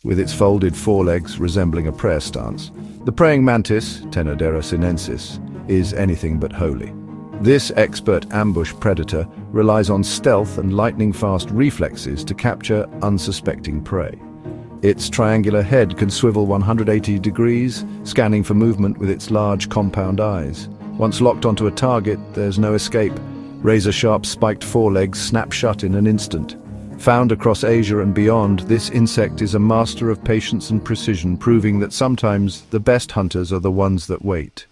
with its folded forelegs resembling a prayer stance. The praying mantis, Tenodera sinensis, is anything but holy. This expert ambush predator relies on stealth and lightning-fast reflexes to capture unsuspecting prey. Its triangular head can swivel 180 degrees, scanning for movement with its large compound eyes. Once locked onto a target, there's no escape. Razor-sharp spiked forelegs snap shut in an instant. Found across Asia and beyond, this insect is a master of patience and precision, proving that sometimes the best hunters are the ones that wait.